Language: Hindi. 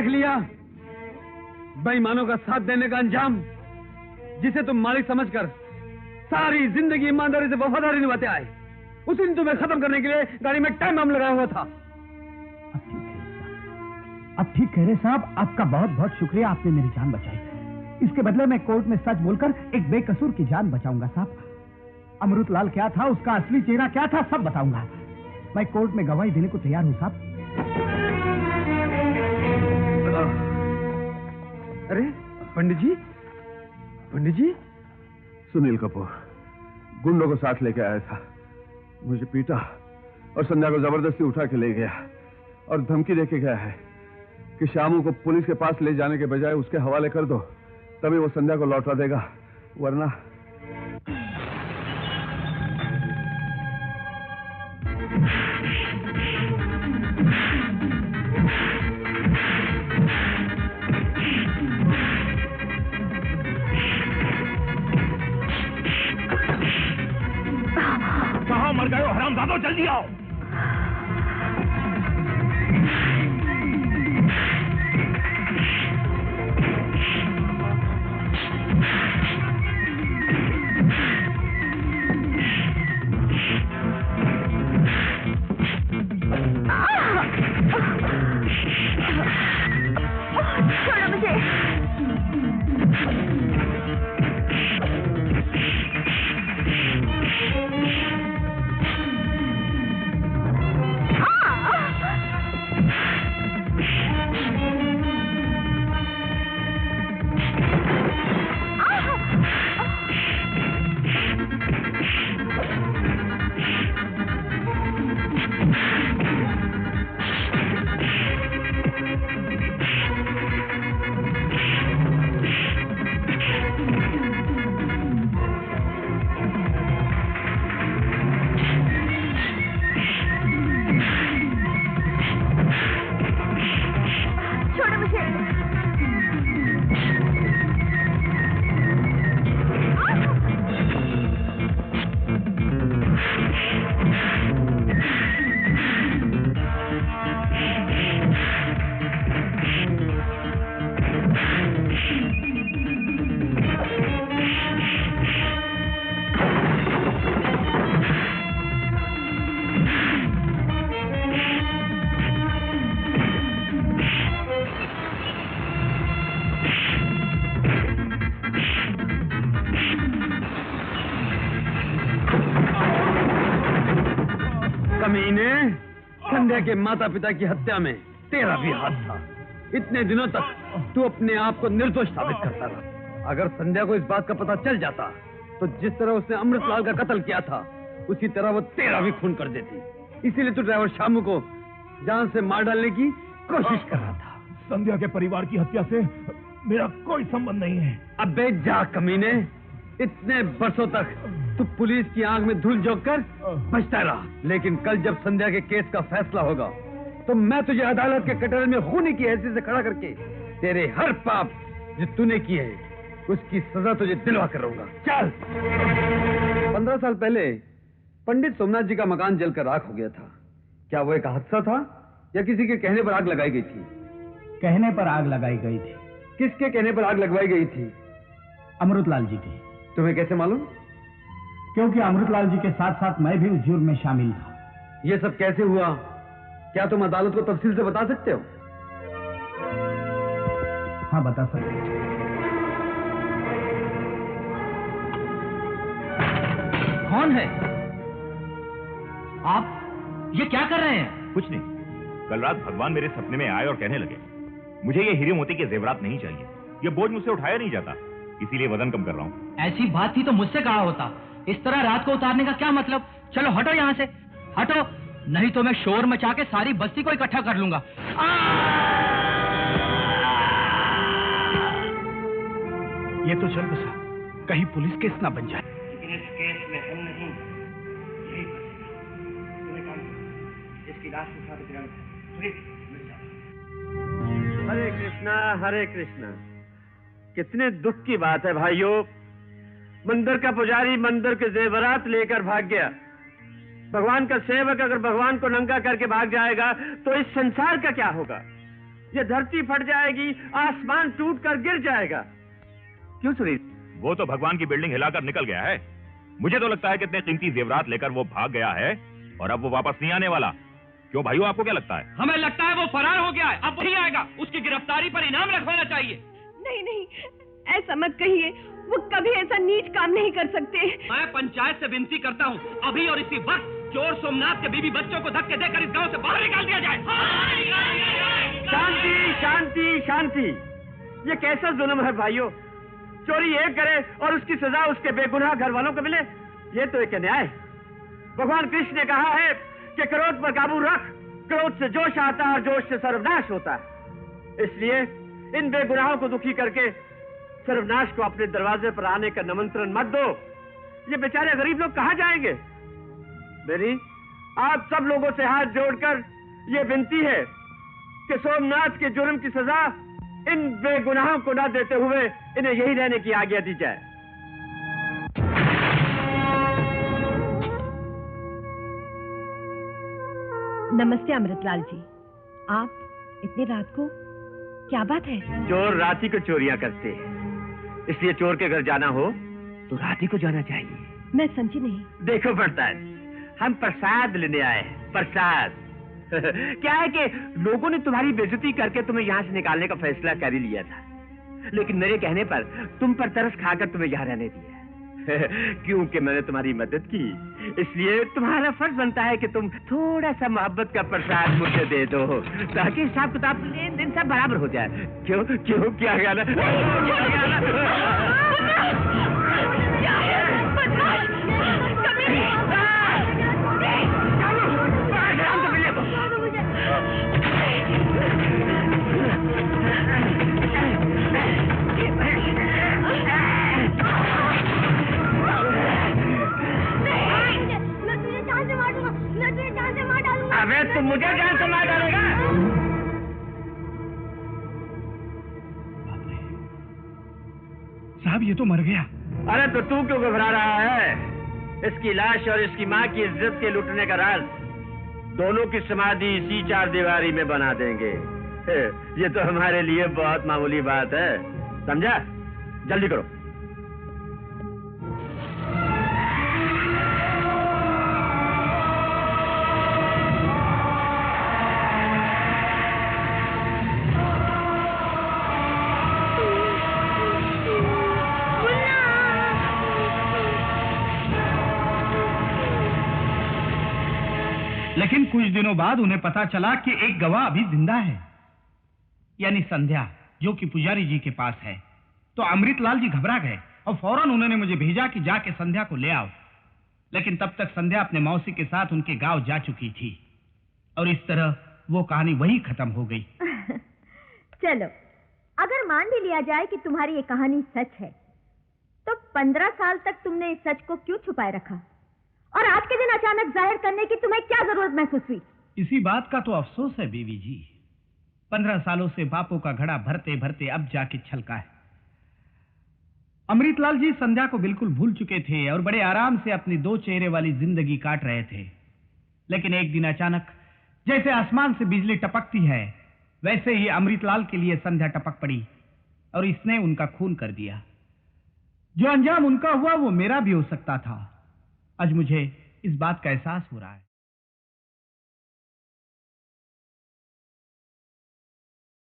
देख लिया बेईमानों का साथ देने का अंजाम, जिसे तुम मालिक समझकर सारी जिंदगी ईमानदारी से वफादारी निभाते आए, उसी दिन तुम्हें खत्म करने के लिए गाड़ी में टाइम बम लगाया हुआ था। अब ठीक कह रहे साहब, आपका बहुत बहुत शुक्रिया, आपने मेरी जान बचाई। इसके बदले मैं कोर्ट में सच बोलकर एक बेकसूर की जान बचाऊंगा साहब। अमृतलाल क्या था, उसका असली चेहरा क्या था, सब बताऊंगा। मैं कोर्ट में गवाही देने को तैयार हूं साहब। अरे पंडित जी, पंडित जी। सुनील कपूर गुंडों को साथ लेके आया था, मुझे पीटा और संध्या को जबरदस्ती उठा के ले गया और धमकी देके गया है कि शामू को पुलिस के पास ले जाने के बजाय उसके हवाले कर दो, तभी वो संध्या को लौटा देगा, वरना। कहाँ मर गए हो हरामजादों, जल्दी आओ। छोड़ो मुझे। संध्या के माता पिता की हत्या में तेरा भी हाथ था। इतने दिनों तक तू अपने आप को निर्दोष साबित करता रहा। अगर संध्या को इस बात का पता चल जाता तो जिस तरह उसने अमृतलाल का कत्ल किया था उसी तरह वो तेरा भी खून कर देती। इसीलिए तू ड्राइवर शामू को जान से मार डालने की कोशिश कर रहा था। संध्या के परिवार की हत्या से मेरा कोई संबंध नहीं है। अबे जा कमीने, इतने बरसों तक तू पुलिस की आंख में धूल झोंक कर बचता रहा, लेकिन कल जब संध्या के केस का फैसला होगा तो मैं तुझे अदालत के कटोरे में खूनी की हैसियत से खड़ा करके तेरे हर पाप जो तूने किए हैं उसकी सजा तुझे दिलवा कर रहूंगा। चल। 15 साल पहले पंडित सोमनाथ जी का मकान जलकर राख हो गया था। क्या वो एक हादसा था या किसी के कहने पर आग लगाई गई थी? कहने पर आग लगाई गई थी। किसके कहने पर आग लगवाई गई थी? अमृतलाल जी की। तुम्हें कैसे मालूम? क्योंकि अमृतलाल जी के साथ साथ मैं भी उस जुर्म में शामिल था। यह सब कैसे हुआ? क्या तुम अदालत को तफसील से बता सकते हो? हाँ, बता सकते। कौन है आप? ये क्या कर रहे हैं? कुछ नहीं। कल रात भगवान मेरे सपने में आए और कहने लगे मुझे ये हीरे मोती के जेवरात नहीं चाहिए, ये बोझ मुझसे उठाया नहीं जाता, इसीलिए वजन कम कर रहा हूँ। ऐसी बात थी तो मुझसे कहा होता। इस तरह रात को उतारने का क्या मतलब? चलो हटो यहाँ से, हटो, नहीं तो मैं शोर मचा के सारी बस्ती को इकट्ठा कर लूंगा। ये तो चल बसा, कहीं पुलिस केस ना बन जाए। लेकिन इस केस में हम नहीं, यही फंसेगा। इसकी लाश उठा के गिरा हरे कृष्णा, हरे कृष्णा। कितने दुख की बात है भाइयों, मंदिर का पुजारी मंदिर के जेवरात लेकर भाग गया। भगवान का सेवक अगर भगवान को नंगा करके भाग जाएगा तो इस संसार का क्या होगा? ये धरती फट जाएगी, आसमान टूट कर गिर जाएगा। क्यों सुनील? वो तो भगवान की बिल्डिंग हिलाकर निकल गया है। मुझे तो लगता है कि इतने कीमती जेवरात लेकर वो भाग गया है और अब वो वापस नहीं आने वाला। क्यों भाइयों, आपको क्या लगता है? हमें लगता है वो फरार हो गया है, अब वही आएगा। उसकी गिरफ्तारी पर इनाम रखवाना चाहिए। नहीं नहीं, ऐसा मत कहिए, वो कभी ऐसा नीच काम नहीं कर सकते। मैं पंचायत से विनती करता हूँ, अभी और इसी वक्त चोर सोमनाथ के बीवी बच्चों को धक्के देकर इस गांव से बाहर निकाल दिया जाए। शांति शांति शांति। ये कैसा जुल्म है भाइयों? चोरी एक करे और उसकी सजा उसके बेगुनाह घर वालों को मिले, ये तो एक न्याय। भगवान कृष्ण ने कहा है कि क्रोध पर काबू रख, क्रोध से जोश आता है और जोश से सर्वनाश होता है। इसलिए इन बेगुनाहों को दुखी करके सर्वनाश को अपने दरवाजे पर आने का निमंत्रण मत दो। ये बेचारे गरीब लोग कहां जाएंगे? मेरी आप सब लोगों से हाथ जोड़कर ये विनती है कि सोमनाथ के जुर्म की सजा इन बेगुनाहों को न देते हुए इन्हें यही रहने की आज्ञा दी जाए। नमस्ते अमृतलाल जी, आप इतनी रात को, क्या बात है? चोर रात ही को चोरियां करते हैं, इसलिए चोर के घर जाना हो तो रात ही को जाना चाहिए। मैं समझी नहीं। देखो पड़ता है, हम प्रसाद लेने आए हैं, प्रसाद। क्या है कि लोगों ने तुम्हारी बेइज्जती करके तुम्हें यहाँ से निकालने का फैसला कर ही लिया था, लेकिन मेरे कहने पर तुम पर तरस खाकर तुम्हें यहाँ रहने दिया। क्योंकि मैंने तुम्हारी मदद की, इसलिए तुम्हारा फर्ज बनता है कि तुम थोड़ा सा मोहब्बत का प्रसाद मुझे दे दो, ताकि हिसाब किताब लेन देन सब बराबर हो जाए। क्यों क्यों क्या गाना? अबे तुम मुझे जान से मार डालेगा? साहब ये तो मर गया। अरे तो तू क्यों घबरा रहा है? इसकी लाश और इसकी माँ की इज्जत के लूटने का राज दोनों की समाधि इसी चार दीवारी में बना देंगे। ये तो हमारे लिए बहुत मामूली बात है, समझा? जल्दी करो। लेकिन कुछ दिनों बाद उन्हें पता चला कि एक गवाह अभी जिंदा है, यानी संध्या, जो कि पुजारी जी के पास है। तो अमृतलाल जी घबरा गए और फौरन उन्होंने मुझे भेजा कि जाके संध्या को ले आओ। लेकिन तब तक संध्या अपने मौसी के साथ उनके गांव जा चुकी थी और इस तरह वो कहानी वहीं खत्म हो गई। चलो, अगर मान भी लिया जाए कि तुम्हारी ये कहानी सच है, तो 15 साल तक तुमने इस सच को क्यों छुपाए रखा? और आज के दिन अचानक जाहिर करने की तुम्हें क्या जरूरत महसूस हुई? इसी बात का तो अफसोस है बीवी जी, 15 सालों से बापों का घड़ा भरते भरते अब जाके छलका है। अमृतलाल जी संध्या को बिल्कुल भूल चुके थे और बड़े आराम से अपनी 2 चेहरे वाली जिंदगी काट रहे थे। लेकिन एक दिन अचानक जैसे आसमान से बिजली टपकती है, वैसे ही अमृतलाल के लिए संध्या टपक पड़ी और इसने उनका खून कर दिया। जो अंजाम उनका हुआ वो मेरा भी हो सकता था। आज मुझे इस बात का एहसास हो रहा है।